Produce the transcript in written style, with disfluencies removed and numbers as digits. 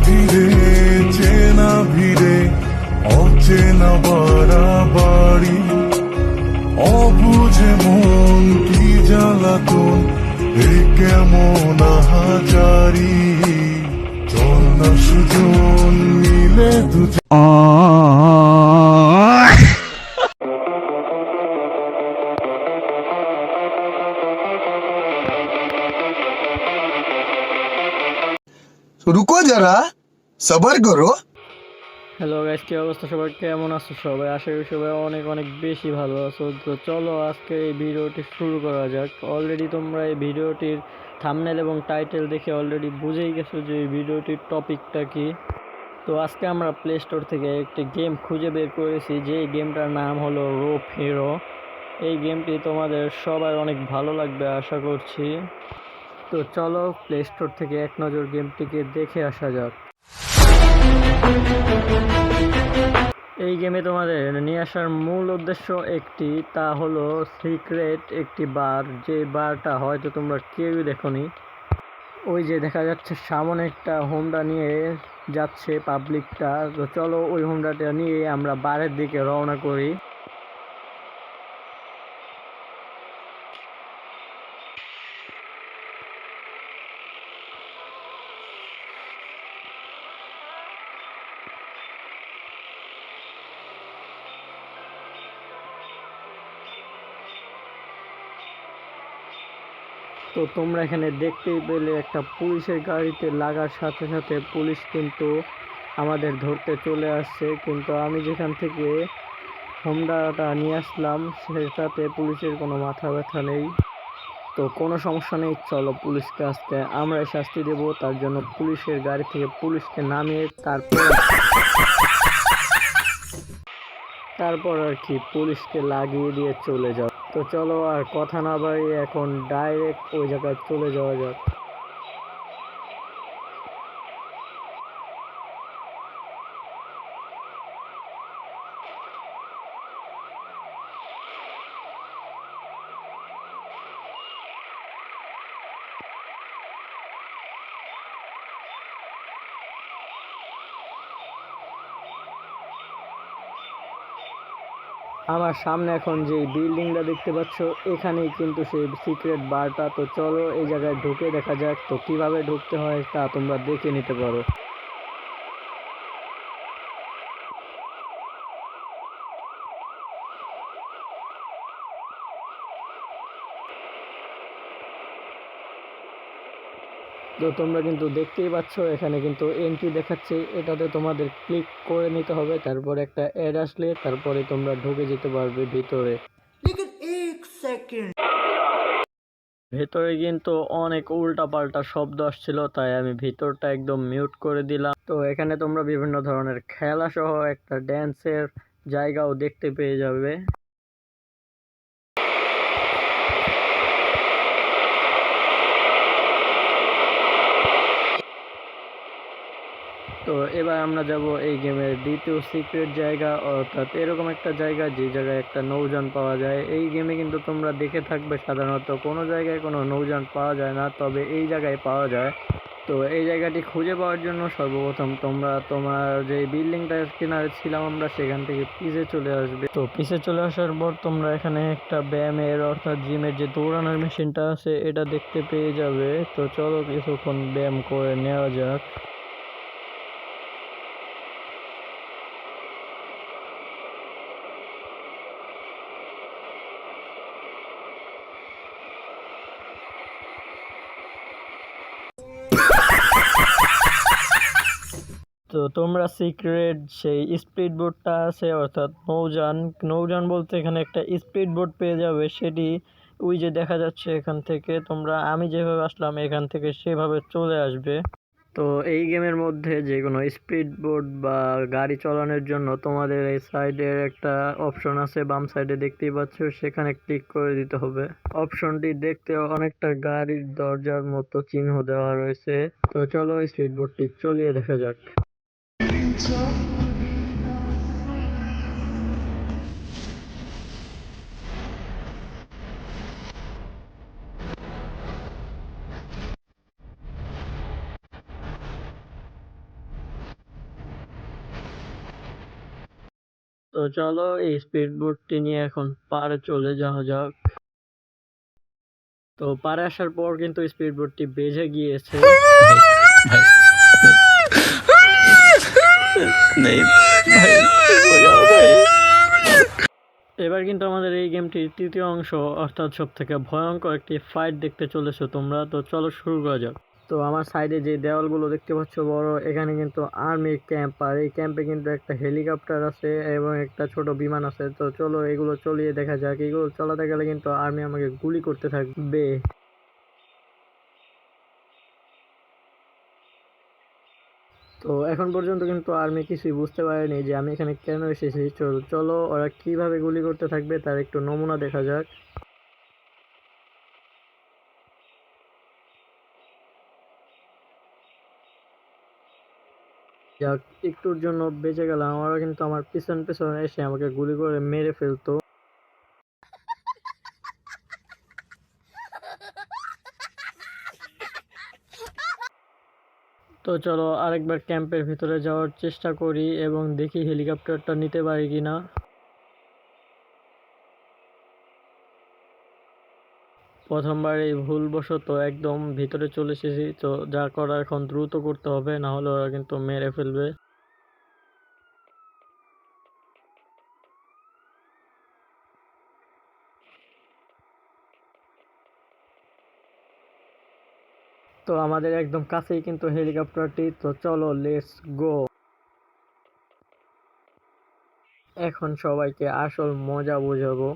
ধীরে চেনা ভিড়ে অচেনা বাড়াবাড়ি, অবুঝে মন কি জ্বালাতন, এ কেমন আহাজারি। চল না সুজন মিলে দুজন। रुको जरा सबर करो। হ্যালো গাইস, কি অবস্থা সবার? কেমন আছো সবাই? আশা করি সবাই অনেক অনেক বেশি ভালো আছো। তো চলো আজকে এই ভিডিওটি শুরু করা যাক। অলরেডি তোমরা এই ভিডিওটির থাম্বনেল এবং টাইটেল দেখে অলরেডি বুঝেই গেছো যে এই ভিডিওটির টপিকটা কি। তো আজকে আমরা প্লে স্টোর থেকে একটি গেম খুঁজে বের করেছি, যে গেমটার নাম হলো রোপ হিরো। এই গেমটি তোমাদের সবার অনেক ভালো লাগবে আশা করছি। তো চলো প্লে স্টোর থেকে এক নজর গেমটিকে দেখে আসা যাক। এই গেমে তোমাদের নিয়ে আসার মূল উদ্দেশ্য একটি, তা হলো সিক্রেট একটি বার, যে বারটা হয়তো তোমরা কেউই দেখোনি। ওই যে দেখা যাচ্ছে সামনে একটা হোন্ডা নিয়ে যাচ্ছে পাবলিকটা। তো চলো ওই হোন্ডাটা নিয়ে আমরা বারের দিকে রওনা করি। তো তোমরা এখানে দেখতেই পেলে একটা পুলিশের গাড়িতে লাগার সাথে সাথে পুলিশ কিন্তু আমাদের ধরতে চলে আসছে। কিন্তু আমি যেখান থেকে হোন্ডাটা নিয়ে আসলাম সেটাতে পুলিশের কোনো মাথা ব্যথা নেই। তো কোনো সমস্যা নেই, চলো পুলিশকে আজকে আমরাই শাস্তি দেব। তার জন্য পুলিশের গাড়ি থেকে পুলিশকে নামিয়ে তারপর আর কি পুলিশকে লাগিয়ে দিয়ে চলে যাও। তো চলো আর কথা না বাড়িয়ে এখন ডাইরেক্ট ওই জায়গায় চলে যাওয়া যাক। আমার সামনে এখন যে বিল্ডিংটা দেখতে পাচ্ছ, এখানেই কিন্তু সেই সিক্রেট বারটা। তো চলো এই জায়গায় ঢুকে দেখা যাক। তো কিভাবে ঢুকতে হয় তা তোমরা দেখে নিতে পারো। তো তোমরা কিন্তু দেখতেই পাচ্ছ এখানে কিন্তু এন্ট্রি দেখাচ্ছে, এটাতে তোমাদের ক্লিক করে নিতে হবে। তারপর একটা অ্যাড আসলে তারপরে তোমরা ঢুকে যেতে পারবে ভিতরে। ভেতরে কিন্তু অনেক উল্টা পাল্টা শব্দ আসছিল, তাই আমি ভিতরটা একদম মিউট করে দিলাম। তো এখানে তোমরা বিভিন্ন ধরনের খেলা সহ একটা ড্যান্সের জায়গাও দেখতে পেয়ে যাবে। তো এবার আমরা যাব এই গেমের দ্বিতীয় সিক্রেট জায়গা, অর্থাৎ এরকম একটা জায়গা যে জায়গায় একটা নৌযান পাওয়া যায়। এই গেমে কিন্তু তোমরা দেখে থাকবে সাধারণত কোনো জায়গায় কোনো নৌযান পাওয়া যায় না, তবে এই জায়গায় পাওয়া যায়। তো এই জায়গাটি খুঁজে পাওয়ার জন্য সর্বপ্রথম তোমরা তোমার যে বিল্ডিংটার কিনারে ছিলাম আমরা, সেখান থেকে পিছে চলে আসবে। তো পিছে চলে আসার পর তোমরা এখানে একটা ব্যায়ামের অর্থাৎ জিমের যে দৌড়ানোর মেশিনটা আছে এটা দেখতে পেয়ে যাবে। তো চলো কিছুক্ষণ ব্যায়াম করে নেওয়া যাক। তো তোমরা সিক্রেট সেই স্পিড বোটটা আছে অর্থাৎ নৌযান, নৌযান বলতে এখানে একটা স্পিড বোট পেয়ে যাবে। সেটি ওই যে দেখা যাচ্ছে এখান থেকে তোমরা, আমি যেভাবে আসলাম এখান থেকে সেভাবে চলে আসবে। তো এই গেমের মধ্যে যে কোনো স্পিড বোট বা গাড়ি চালানোর জন্য তোমাদের এই সাইডের একটা অপশন আছে, বাম সাইডে দেখতেই পাচ্ছ, সেখানে ক্লিক করে দিতে হবে। অপশনটি দেখতে অনেকটা গাড়ির দরজার মতো চিহ্ন দেওয়া রয়েছে। তো চলো স্পিড বোটটি চলিয়ে দেখা যাক। তো চলো এই স্পিড বোটটি নিয়ে এখন পাড়ে চলে যাওয়া যাক। তো পাড়ে আসার পর কিন্তু স্পিড বোটটি বেজে গিয়েছে। এবার কিন্তু আমাদের এই গেমটির তৃতীয় অংশ অর্থাৎ সব থেকে ভয়ঙ্কর একটি ফাইট দেখতে চলেছো তোমরা। তো চলো শুরু করা যাক। তো আমার সাইডে যে দেওয়ালগুলো দেখতে পাচ্ছ বড়, এখানে কিন্তু আর্মির ক্যাম্প, আর এই ক্যাম্পে কিন্তু একটা হেলিকপ্টার আছে এবং একটা ছোট বিমান আছে। তো চলো এগুলো চলিয়ে দেখা যাক। এগুলো চালাতে গেলে কিন্তু আর্মি আমাকে গুলি করতে থাকবে। তো এখন পর্যন্ত কিন্তু আর্মি কিছুই বুঝতে পারেনি যে আমি এখানে কেন এসেছি। চলো ওরা কিভাবে গুলি করতে থাকবে তার একটু নমুনা দেখা যাক। যাক, একটুর জন্য বেঁচে গেলাম। ওরা কিন্তু আমার পিছন পিছন এসে আমাকে গুলি করে মেরে ফেলতো। তো চলো আরেকবার ক্যাম্পের ভিতরে যাওয়ার চেষ্টা করি এবং দেখি হেলিকপ্টারটা নিতে পারি কিনা। প্রথমবার এই ভুলবশত একদম ভিতরে চলে এসেছি। তো যা করার এখন দ্রুত করতে হবে, না হলে ওরা কিন্তু মেরে ফেলবে। তো আমাদের একদম কাছেই কিন্তু হেলিকপ্টারটি। তো চলো লেটস গো। এখন সবাইকে আসল মজা বোঝাবো।